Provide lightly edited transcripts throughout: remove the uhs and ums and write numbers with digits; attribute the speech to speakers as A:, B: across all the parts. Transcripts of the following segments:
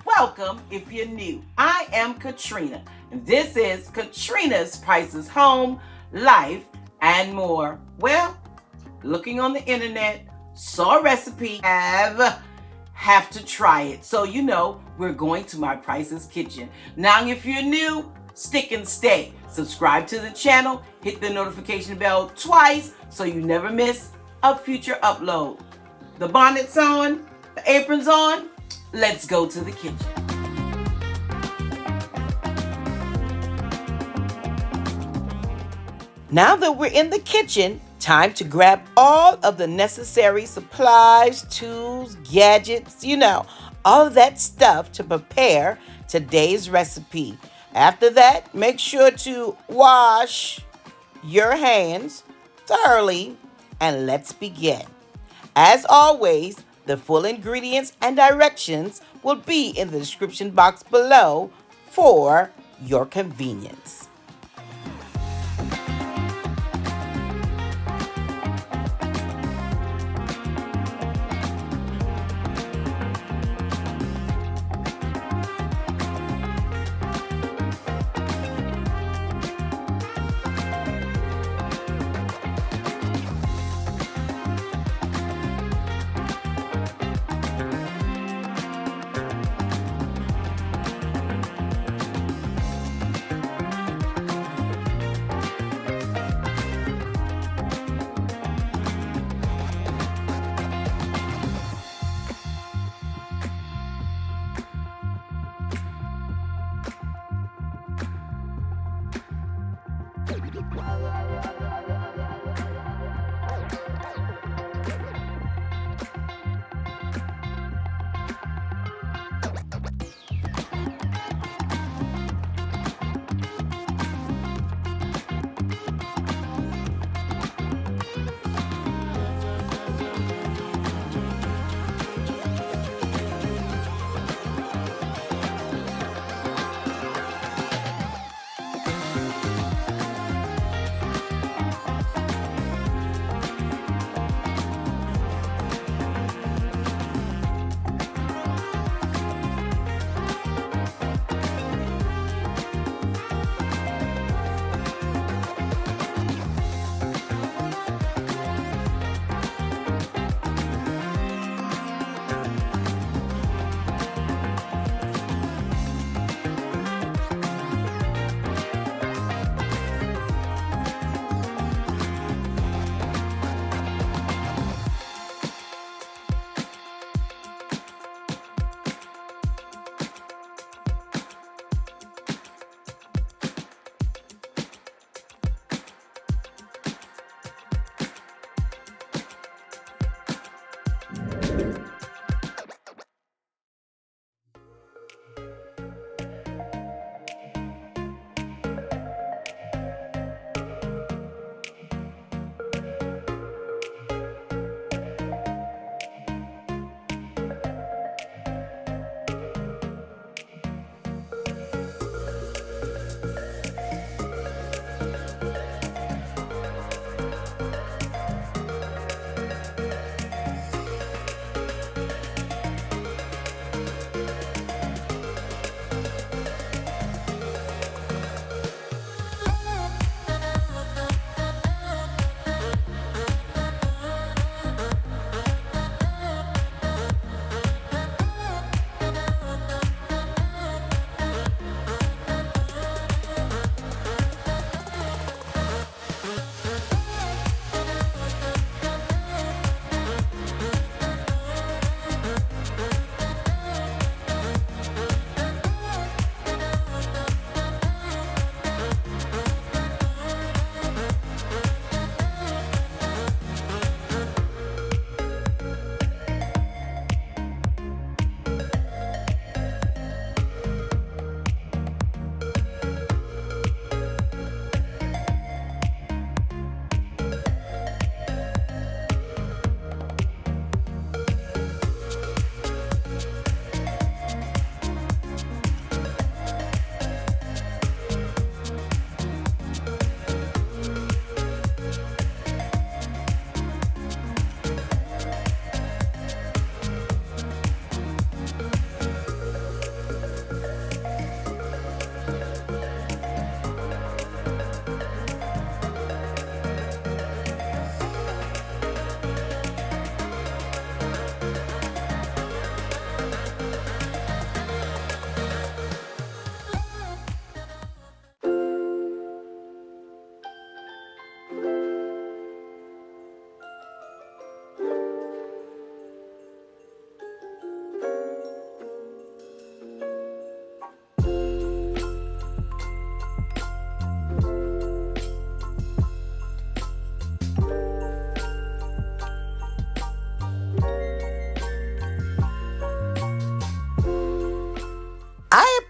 A: Welcome if you're new. I am Katrena, and this is Katrena's Prices Home, Life, and More. Well, looking on the internet, saw a recipe, have to try it. So you know, we're going to my Prices kitchen. Now, if you're new, stick and stay. Subscribe to the channel, hit the notification bell twice so you never miss a future upload. The bonnet's on, the apron's on. Let's go to the kitchen. Now that we're in the kitchen, time to grab all of the necessary supplies, tools, gadgets, all of that stuff to prepare today's recipe. After that, make sure to wash your hands thoroughly and let's begin. As always, the full ingredients and directions will be in the description box below for your convenience.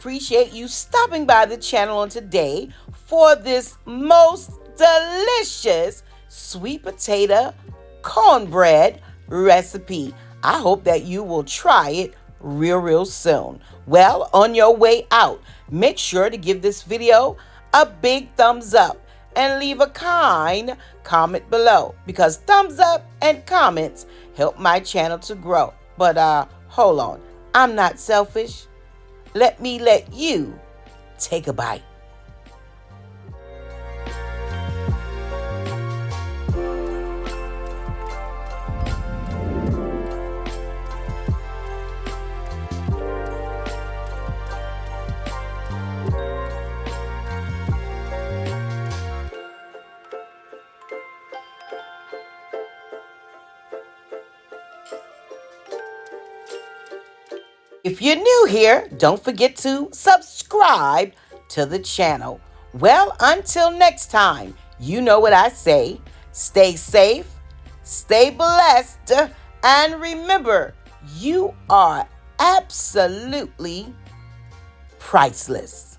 A: appreciate you stopping by the channel on today for this most delicious sweet potato cornbread recipe. I hope that you will try it real soon. Well, on your way out, make sure to give this video a big thumbs up and leave a kind comment below, because thumbs up and comments help my channel to grow. But hold on, I'm not selfish. Let me let you take a bite. If you're new here, don't forget to subscribe to the channel. Well, until next time, you know what I say. Stay safe, stay blessed, and remember, you are absolutely priceless.